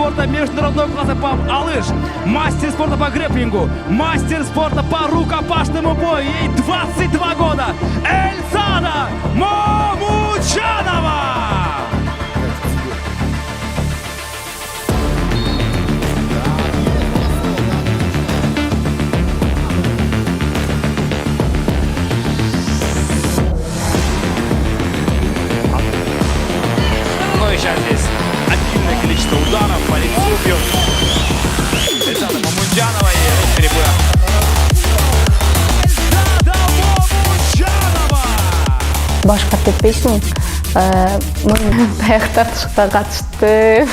спорта международного класса по алыш, мастер спорта по грэпплингу, мастер спорта по рукопашному бою. Ей 22 года. Эльсана Момучанова! Ну и сейчас здесь обильное количество ударов по лицу бьет. Эльсана Момучанова и перебора. Башка теппейсиң, таяк тартышка катышты.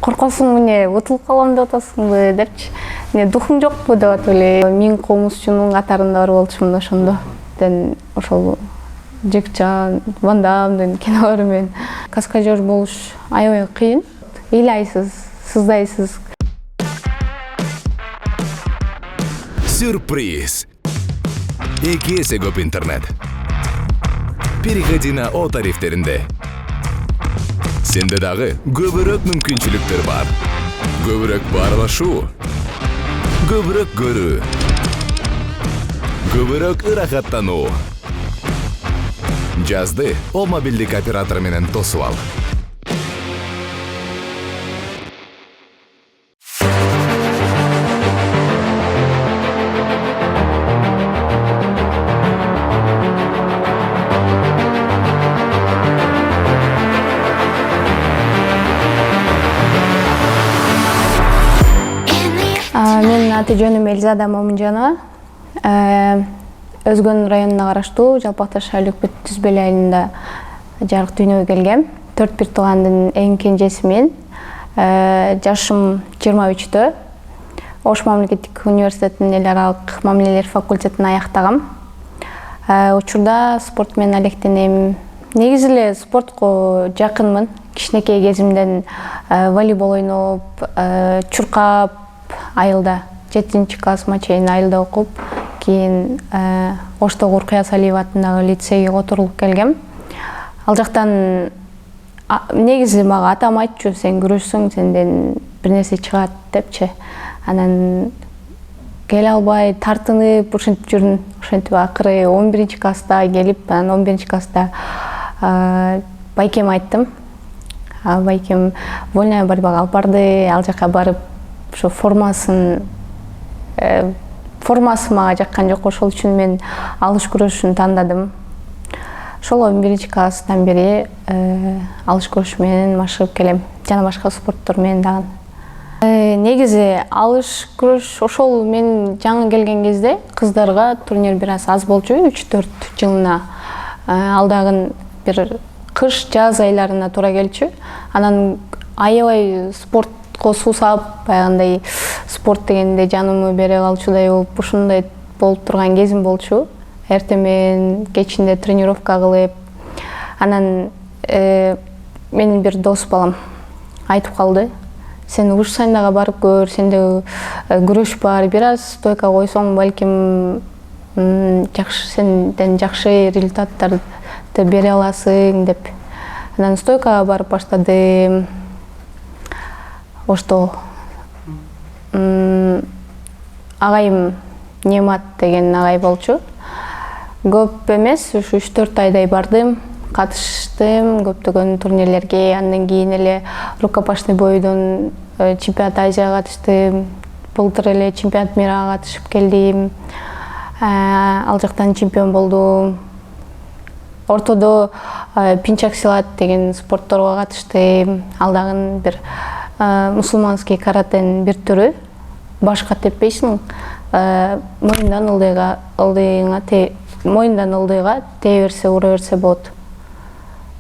Коркосуң эмне, утулуп калам деп атасыңбы депчи. Эмне духуң жокпу деп атып эле. Миң комузчунун катарында бар болчумун ошондо. Ошол Джеки Чан, Ван Дамдын кинолору менен каскадер болуш аябай кыйын. Ыйлайсыз, сыздайсыз. Сюрприз! Эки эсе көп интернет. Переходи на О тарифтеринде. Сенде дагы көбүрөөк мүмкүнчүлүктөр бар. Көбүрөөк баарлашуу, көбүрөөк көрүү, көбүрөөк ырахаттануу. Жазды О мобилдик оператор менен тосуп ал. Менин аты жөнүм Эльзада Момунжанова. Өзгөн районуна караштуу Жалпакташ айылдык бүт Түзбел айылында жарык дүйнөгө келгем. 4 туугандын эң кенжесимин. Жашым 23-тө. Ош мамлекеттик университетинин эл аралык мамилелер факультетин аяктагам. Учурда спорт менен алектенем. Негизи эле спортко жакынмын. Кичинекей кезимден волейбол ойноп, чуркап айылда 7-классыма чейин айылда окуп, кийин Оштогу Уркуя Салиева атындагы лицейге которулуп келгем. Ал жактан негизи мага атам айтчу, сен күрөшсөң, сенден бир нерсе чыгат депчи. Анан келе албай тартынып ушинтип жүрдүм. Ошентип акыры 11-класста келип, анан 11-класста байкем айттым. Байкем вольная борьбага алып барды, ал жака барып ошо формасы мага жаккан жок, ошол үчүн мен алыш күрөшүн тандадым. Ошол 11-класстан бери алыш күрөш менен машыгып келем, жана башка спорттор менен дагы. Негизи алыш күрөш ошол мен жаңы келген кезде кыздарга турнир бир аз болчу, 3-4 жылына. Ал дагы бир кыш, жаз айларына туура келчү. Анан аябай спортко суусап, баягындай спорт дегенде жанымды бере калчудай болуп, ушундай болуп турган кезим болчу. Эртемен, кечинде тренировка кылып. Анан менин бир дос балам айтып калды: сен уруш сайынага барып көр, сенде күрөш бар, бир аз стойка койсоң, балким жакшы, сенден жакшы результаттарды бере аласың деп. Анан стойкага барып баштадым. Ошто агайым Немат деген агай болчу. Көп эмес, ушу 3-4 айдай бардым, катыштым көптөгөн турнирлерге. Андан кийин эле рукопашный бойдон чемпионат Азияга катыштым. Былтыр эле чемпионат мирага катышып келдим. Ал жактан чемпион болдум. Ортодо пинчак силат деген спортторго катыштым. Ал дагы бир мусулманский каратенин бир түрү. Башка теппейсиң, моюндан ылдыйга тээ берсе, ура берсе болот.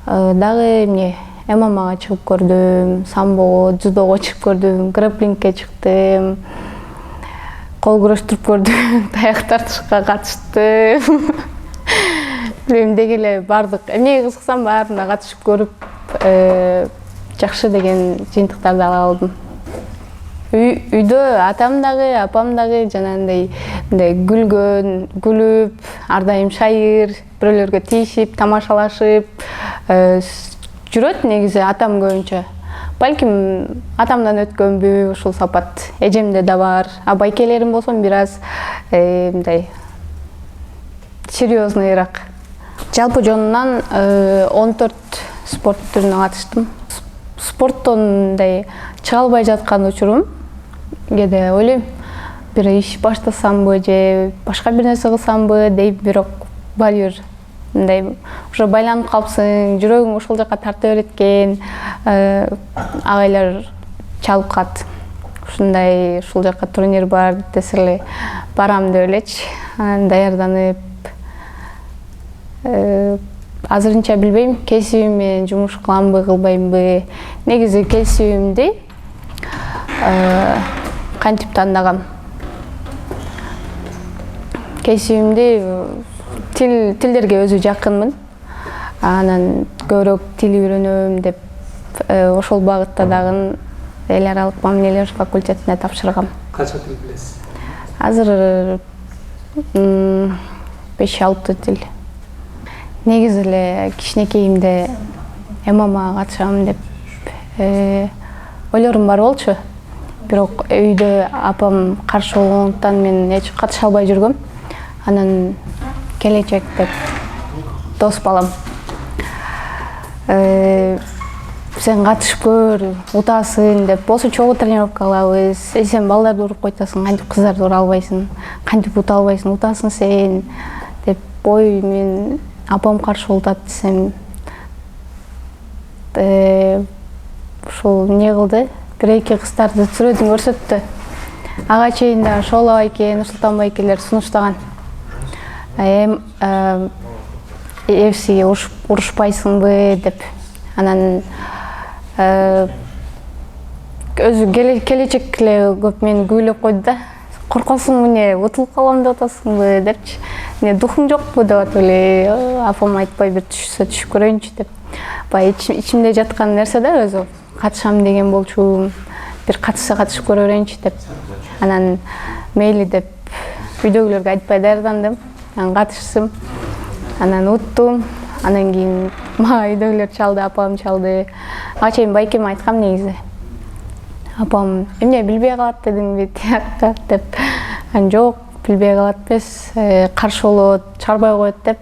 Дагы эмне, ММАга чыгып көрдүм, самбого, дзюдого чыгып көрдүм, грэпплингке чыктым, кол күрөштүрүп көрдүм, таяк тартышка катыштым. Билем деги эле бардык, эмнеге кызыксам баарына катышып көрүп, жакшы деген жыйынтыктарды ала алдым. Үйдө атам дагы, апам дагы жанагындай күлгөн, күлүп, ар дайым шайыр, бирөөлөргө тийишип, тамашалашып жүрөт негизи атам көбүнчө. балким атамдан өткөнбү ушул сапат. Эжемде да бар. А байкелерим болсо бир аз мындай серьезныйраак. Жалпы жонунан 14 спорт түрүнө катыштым. Спорттон мындай чыга албай жаткан учурум кээде ойлойм, бир иш баштасамбы же башка бир нерсе кылсамбы дейм, бирок барыбир мындай уже байланып калыпсың, жүрөгүң ошол жака тарта берет экен, агайлар чалып калат. Ушундай ушул жака турнир бар десе эле барам деп элечи, даярданып. Азырынча билбейм, кесибим менен жумуш кыламбы, кылбаймбы. Негизи кесибимди кантип тандагам? Кесибимди тилдерге өзү жакынмын. Анан көбүрөөк тил үйрөнөм деп ошол багытта дагы эл аралык мамилелер факультетине тапшыргам. Канча тил билесиз? Азыр 5-6 тил. Негизи эле кичинекейимде ММА катышам деп ойлорум бар болчу. Бирок үйдө апам каршы болгондуктан мен эч катыша албай жүргөм. Анан келечек деп дос балам сен катышып көр, утасың деп, болсо чогуу тренировка кылабыз. Сен балдарды уруп койтасың, кантип кыздарды ура албайсың, кантип ута албайсың, утасың сен деп. Ой, мен апам каршы болуп атат десем, ушул не кылды? Бир-эки кыздарды сүрөтүн көрсөттү. Ага чейин да Шооло байке, Нурсултан байкелер сунуштаган. Эфсиге урушпайсыңбы деп. Анан өзү келечек эле көп мени күбөлөп койду да. Коркосуң эмне, утулуп калам деп атасыңбы депчи. Эмне духуң жокпу деп атып эле, апам айтпай бир түшсө түшүп көрөйүнчү деп. Бай ичимде жаткан нерсе да өзү катышам деген болчу. Бир катышса катышып көрө берейинчи деп. Анан мейли деп үйдөгүлөргө айтпай даярдандым. Анан катыштым. Анан уттум. Анан кийин мага үйдөгүлөр чалды, апам чалды. Ага чейин байкеме айткам негизи. Апам эмне билбей калат дедиңби тияка деп. Анан жок, билбей калат эмес, каршы болот, чыгарбай коет деп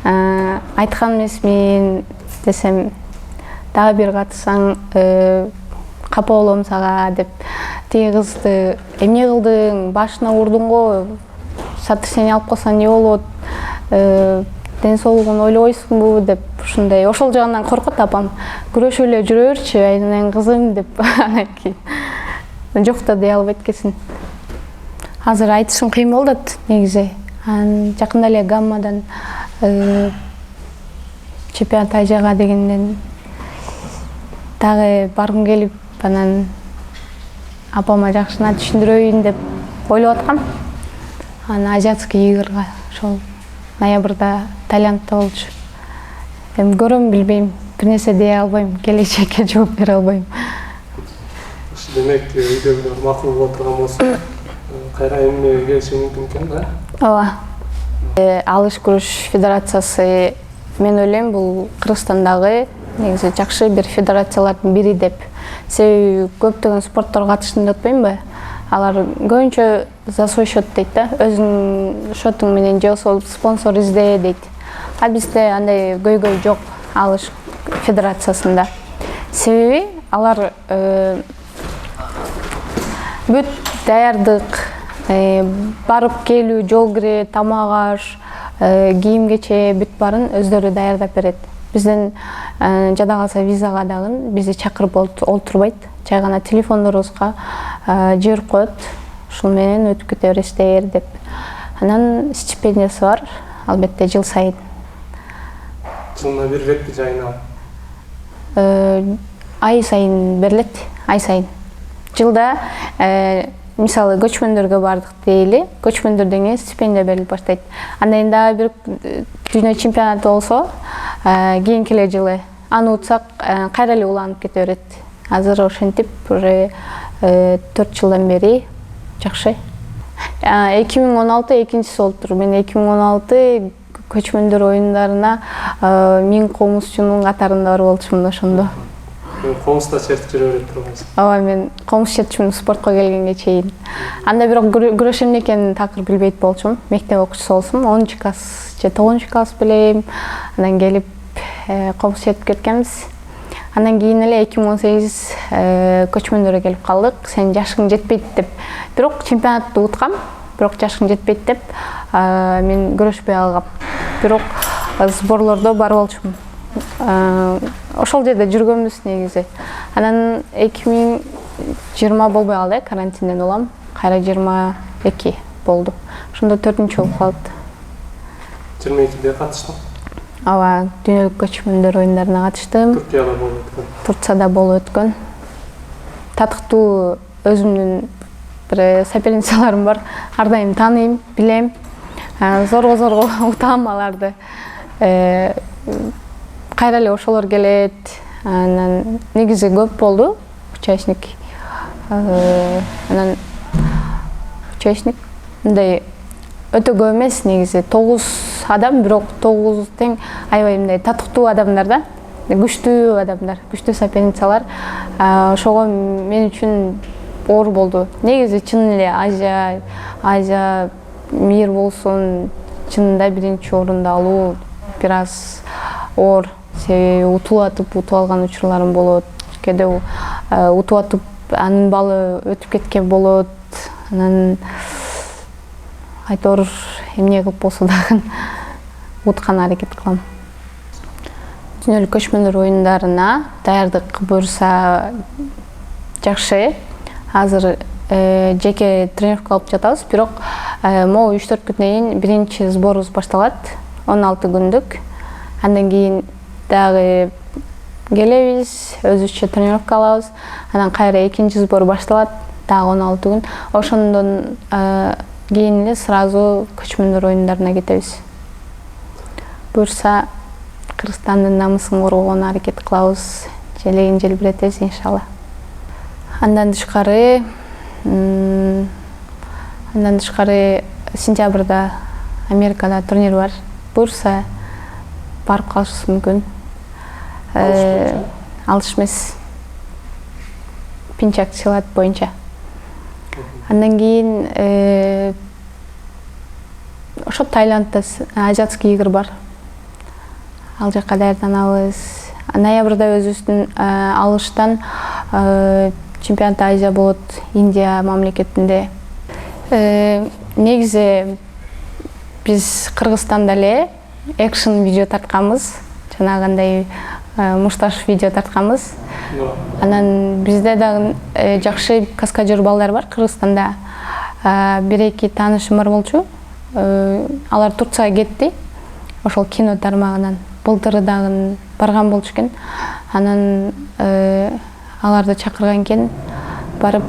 айткан эмесмин десем, дагы бир катышсаң капа болом сага деп. Тиги кызды эмне кылдың, башына урдуң го, сотрясение алып калсаң эмне болот, ден соолугун ойлобойсуңбу деп. Ушундай ошол жагынан коркот апам. Күрөшүп эле жүрө берчи, айнан кызым деп. Анан кийин жок да дей албайт экенсиң. Азыр айтышым кыйын болот негизи. Анан жакында эле Гаммадан чемпионат Азияга дегенден дагы баргым келип, анан апама жакшына түшүндүрөйүн деп ойлоп аткам. Анан азиатский игрга ошол ноябрда Таиландда болчу. Эми көрөм, билбейм, бир нерсе дей албайм, келечекке жооп бере албайм. Демек, үйдөгүлөр макул болуп турган болсо, кайра эмне келиши мүмкүн экен да? Ооба. Алыш күрөш федерациясы, мен ойлойм, бул Кыргызстандагы негизи жакшы бир федерациялардын бири деп. Себеби көптөгөн спортторго катыштым деп атпаймынбы? Алар көбүнчө за свой счет дейт да, өзүң счетуң менен же болсо спонсор изде дейт. А бизде андай көйгөй жок алыш федерациясында. Себеби алар бүт даярдык, барып келүү, жол кире, тамак аш, кийим кече бүт барын өздөрү даярдап берет. Бизден жада калса визага дагы бизди чакырып олтурбайт. Жай гана телефондорубузга жиберип коет. Ушул менен өтүп кете бересиздер деп. Анан стипендиясы бар, албетте жыл сайын. Жылына бир иретти жайына? Ай сайын берилет, ай сайын. Жылда мисалы көчмөндөргө бардык дейли, көчмөндөрдөн кийин стипендия берилип баштайт. Андан кийин дагы бир дүйнө чемпионаты болсо, кийинки эле жылы аны утсак кайра эле уланып кете берет. Азыр ошентип уже 4 жылдан бери жакшы. 2016 экинчиси болуптур. Мен 2016 көчмөндөр оюндарына 1000 комузчунун катарында бар болчумун ошондо. комуста чертип жүрө берет тургансыз. Ооба, мен комуз чертчүмүн спортко келгенге чейин. Анда бирок күрөш эмне экенин такыр билбейт болчумун. Мектеп окуучусу болсум, 10 класс же 9 класс билем. Андан келип комуз чертип кеткенбиз. Андан кийин эле 2018 көчмөндөргө келип калдык. Сен жашың жетпейт деп. Бирок чемпионатты уткам. Бирок жашың жетпейт деп мен күрөшпөй алгам. Бирок сборлордо бар болчумун. Ошол жерде жүргөнбүз негизи. Анан 2020 болбой калды, карантинден улам. Кайра 22 болду. Ошондо 4-чү болуп калды. 22-де катыштым. Ооба, дүйнөлүк көчмөндөр оюндарына катыштым. Туркияда болуп өткөн. Турцияда болуп өткөн. Татыктуу өзүмдүн бир соперницаларым бар. Ар дайым тааныйм, билем. Зорго утам аларды. Кайра эле ошолор келет. Анан негизи көп болду участник. Анан участник мындай өтө көп эмес негизи 9 адам, бирок 9 тең аябай мындай татыктуу адамдар да. Күчтүү адамдар, күчтүү соперницалар. Ошого мен үчүн оор болду. Негизи чын эле Азия мир болсун, чынында биринчи орунду алуу бир аз оор. Себеби утуп алган учурларым болот. Кээде утуп атып анын балы өтүп кеткен болот. Анан айтор эмне кылып болсо дагы уткан аракет кылам. Дүйнөлүк көчмөндөр оюндарына даярдык буюрса жакшы. Азыр жеке тренировка алып жатабыз, бирок могу 3-4 күндөн кийин биринчи сборубуз башталат. 16 күндүк. Андан кийин дагы келебиз, өзүбүзчө тренировка алабыз. Анан кайра экинчи сбор башталат, дагы 16 күн. Ошондон кийин эле сразу көчмөндөр оюндарына кетебиз. Буюрса Кыргызстандын намысын коргогонго аракет кылабыз. Желегин желбиретебиз иншалла. Андан тышкары сентябрда Америкада турнир бар. Буюрса барып калышыбыз мүмкүн. Алыш эмес. Пинчак силат боюнча. Андан кийин ошо Таиландда азиатский игр бар. Ал жакка даярданабыз. Ноябрда өзүбүздүн алыштан чемпионат Азия болот Индия мамлекетинде. Негизи биз Кыргызстанда эле экшн видео тартканбыз. Жанагындай мушташ видео тартканбыз. Анан бизде дагы жакшы каскадер балдар бар Кыргызстанда. 1-2 таанышым бар болчу. Алар Турцияга кетти. Ошол кино тармагынан былтыр дагы барган болчу экен. Анан аларды чакырган экен, барып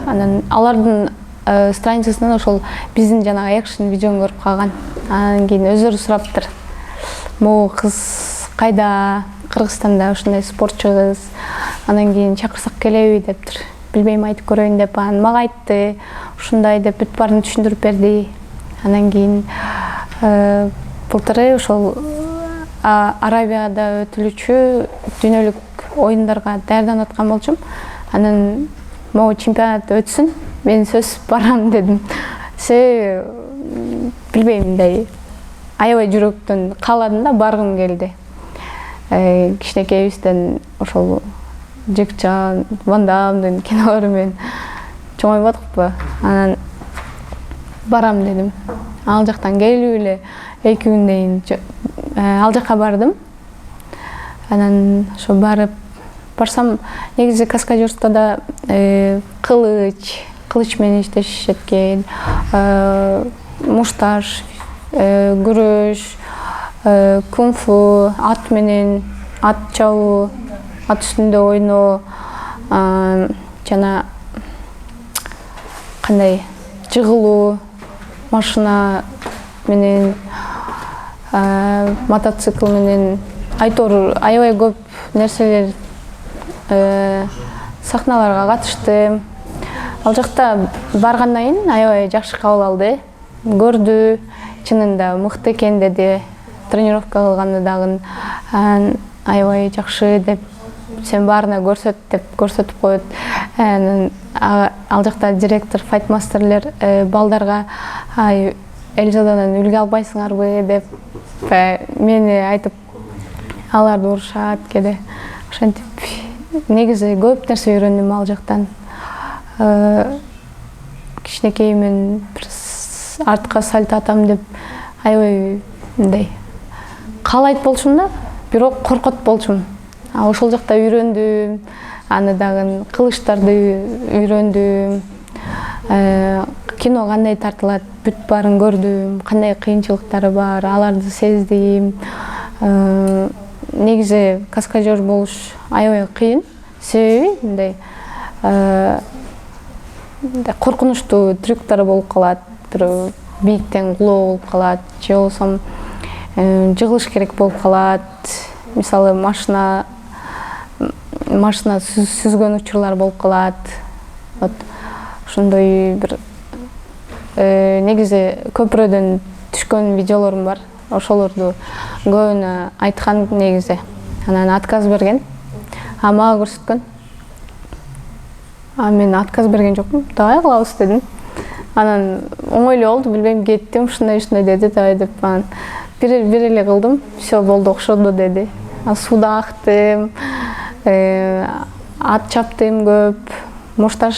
анан алардын страницасынан ошол биздин жанагы экшн видеону көрүп калган. Анан кийин өздөрү сураптыр. Могу кыз кайда? Кыргызстанда ушундай спортчу кыз. Анан кийин чакырсак келеби дептир. Билбейм, айтып көрөйүн деп анан мага айтты. Ушундай деп бүт баарын түшүндүрүп берди. Анан кийин былтыр ошол Арабияда өтүлүүчү дүйнөлүк оюндарга даярданып аткан болчум. Анан могу чемпионат өтсүн, мен сөз барам дедим. Билбейм, мындай аябай жүрөктөн кааладым да, баргым келди. Кичинекейибизден ошол Джек Чан, Ван Дамдын кинолору менен чоңойбодукпу. Анан барам дедим. Ал жактан келип эле 2 күндөн кийин ал жакка бардым. Анан ошо барсам, негизи каскадерствода кылыч менен иштешет экен, мушташ, күрөш, кунг-фу, ат менен, ат чабуу, ат үстүндө ойноо, жана кандай жыгылуу, машина менен, мотоцикл менен, айтор аябай көп нерселер, сахналарга катыштым. Ал жакта баргандан кийин аябай жакшы кабыл алды. Көрдү, чынында мыкты экен деди. Тренировка кылганды дагы аябай жакшы деп сен баарына көрсөт деп көрсөтүп коет. Ал жакта директор файтмастерлер балдарга Эльзададан үлгү албайсыңарбы деп мени айтып аларды урушат кеде. Ошентип негизи көп нерсе үйрөндүм ал жактан. Кичинекеймен бир артка сальто атам деп аябай мындай каалайт болчумун да, бирок коркот болчумун. Ошол жакта үйрөндүм, аны дагы кылыштарды үйрөндүм. Кино кандай тартылат, бүт баарын көрдүм, кандай кыйынчылыктары бар, аларды сездим. Негизи каскадер болуш аябай кыйын, себеби мындай коркунучтуу трюктар болуп калат, бир бийиктен кулоо болуп калат, же болбосо жыгылыш керек болуп калат. Мисалы машина сүзгөн учурлар болуп калат. Вот ошондой бир негизи көпүрөдөн түшкөн видеолорум бар. Ошолорду көбүнө айткан негизи. Анан отказ берген. Мага көрсөткөн. Мен отказ берген жокмун. Давай кылабыз дедим. Анан оңойлуу болду, билбейм, кеттим, ушундай деди, давай деп анан бир эле кылдым. Всё болду, окшоду деди. Сууда актым, ат чаптым көп, мушташ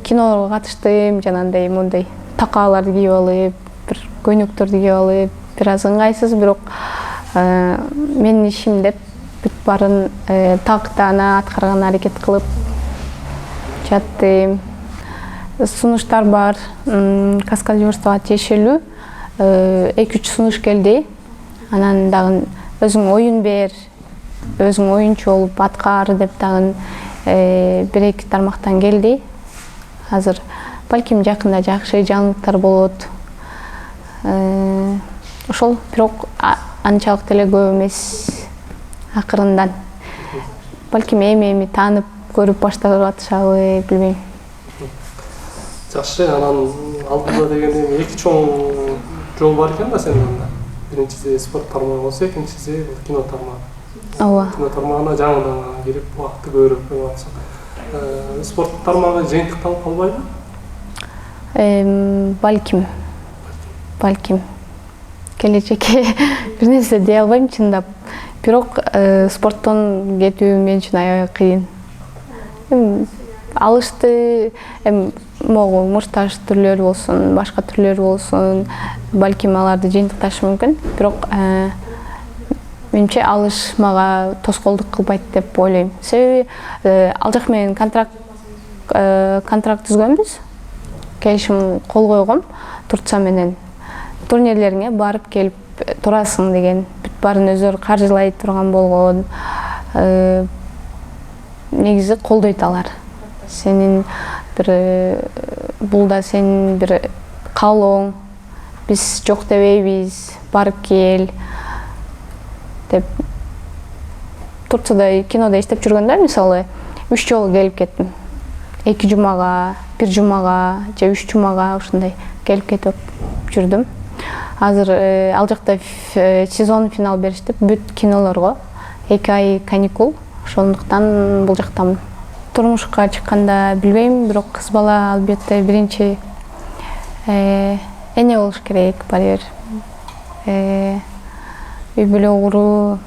киного катыштым, жанагындай мондай такааларды кийип алып, бир көйнөктөрдү кийип алып, бир аз ыңгайсыз, бирок менин ишим деп бүт баарын тактана аткарган аракет кылып жаттым. Сунуштар бар, каскадерствого тиешелүү 2-3 сунуш келди. Анан дагы өзүң оюн бер, өзүң оюнчу болуп аткар деп дагы 1-2 тармактан келди. Азыр балким жакында жакшы жаңылыктар болот. Ошол, бирок анчалык деле көп эмес. Акырындан балким эми таанып көрүп баштап атышабы, билбейм. Жакшы, анан алдында дегенде 2 чоң жол бар экен да сенин анда. Биринчиси спорт тармагы болсо, экинчиси кино тармагы. Ооба. Кино тармагына жаңыдан кирип, убакытты көбүрөөк болуп атсаң. Спорт тармагы жыйынтыкталып калбайбы? Балким. Келечекке бир нерсе дей албайм чындап. Бирок спорттон кетүү мен үчүн аябай кыйын. Алышты могу мушташ түрлөрү болсун, башка түрлөрү болсун, балким аларды жыйынтыкташы мүмкүн. Бирок менимче алыш мага тоскоолдук кылбайт деп ойлойм. Себеби ал жак менен контракт түзгөнбүз. Келишим кол койгом Турция менен. Турнирлериңе барып келип турасың деген, бүт баарын өздөрү каржылай турган болгон. Негизи колдойт алар. Сенин бул да сенин бир каалооң. Биз жок дебейбиз, барып кел деп. Турцияда кинодо иштеп жүргөндө мисалы 3 жолу келип кеттим. 2 жумага, 1 жумага же 3 жумага ушундай келип кетип жүрдүм. Азыр ал жакта сезон финал беришти бүт кинолорго. 2 ай каникул. Ошондуктан бул жактамын. Турмушка чыкканда билбейм, бирок кыз бала албетте биринчи эне болуш керек, барбир. Үй бүлө куруу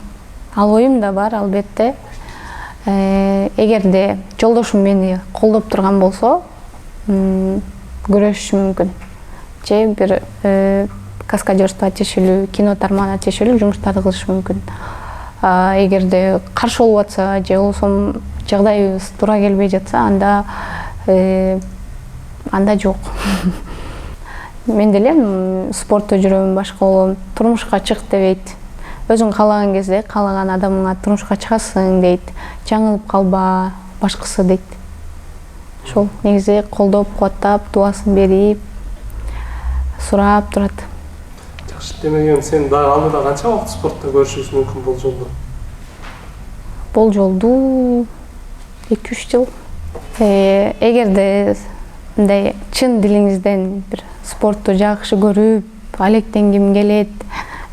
ал оюм да бар албетте. Эгерде жолдошум мени колдоп турган болсо, көрүшүм мүмкүн. Же бир каскадерство тиешелүү, кино тармагына тиешелүү жумуштарды кылыш мүмкүн. Эгерде каршы болуп атса, же болбосо жагдайыбыз туура келбей жатса, анда жок. Мен деле спортто жүрөм, башка болом, турмушка чык дебейт. Өзүң каалаган кезде каалаган адамыңа турмушка чыгасың дейт. Жаңылып калба, башкысы дейт. Ошол негизи колдоп, кубаттап, дубасын берип, сурап турат. Жакшы, демеген сен дагы алдыда канча убакыт спортто көрүшүбүз мүмкүн болжолду? Болжолду 2-3 жыл. Эгерде чын дилиңизден бир спортту жакшы көрүп, алектенгим келет,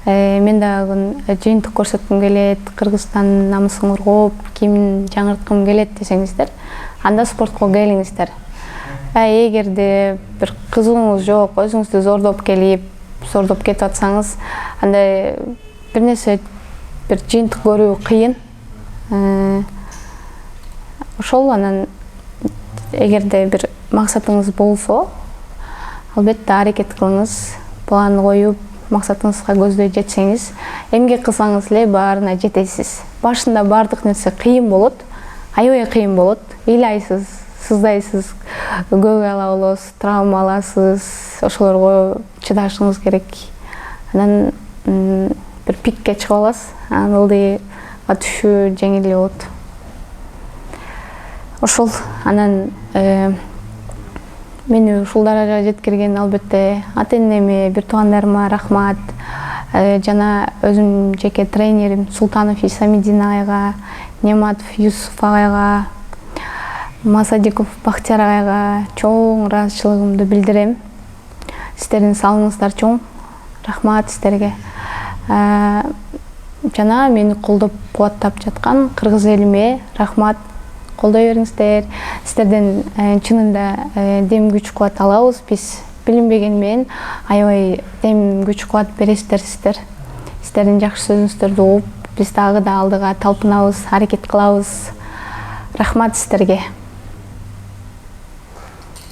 Мен дагы жыйынтык көрсөткүм келет, Кыргызстандын намысын коргоп, кийимин жаңырткым келет десеңиздер, анда спортко келиңиздер. Эгерде бир кызыгыңыз жок, өзүңүздү зордоп кетип атсаңыз, андай бир нерсе бир жыйынтык көрүү кыйын. Ошол анан эгерде бир максатыңыз болсо, албетте аракет кылыңыз, план коюп, максатыңызга көздөй жетсеңиз, эмгек кылсаңыз эле баарына жетесиз. Башында бардык нерсе кыйын болот, аябай кыйын болот, ыйлайсыз, сыздайсыз, көбөй болосуз, травма аласыз, ошолорго чыдашыңыз керек. Анан бир пикке чыгып аласыз, анан ылдыйга түшүү жеңил болот. Ошол анан мени ушул даражага жеткирген албетте ата-энеме, бир туугандарыма рахмат. Жана өзүм жеке тренерим Султанов Исамидин агайга, Нематов Юсуф агайга, Масадиков Бактияр агайга чоң ыраазычылыгымды билдирем. Сиздердин салымыңыздар чоң. Рахмат сиздерге. Жана мени колдоп кубаттап жаткан кыргыз элиме рахмат. Колдой бериңиздер. Сиздерден чынында дем күч кубат алабыз. Биз билинбеген менен аябай дем күч кубат бересиздер сиздер. Сиздердин жакшы сөзүңүздөрдү угуп, биз дагы да алдыга талпынабыз, аракет кылабыз. Рахмат сиздерге.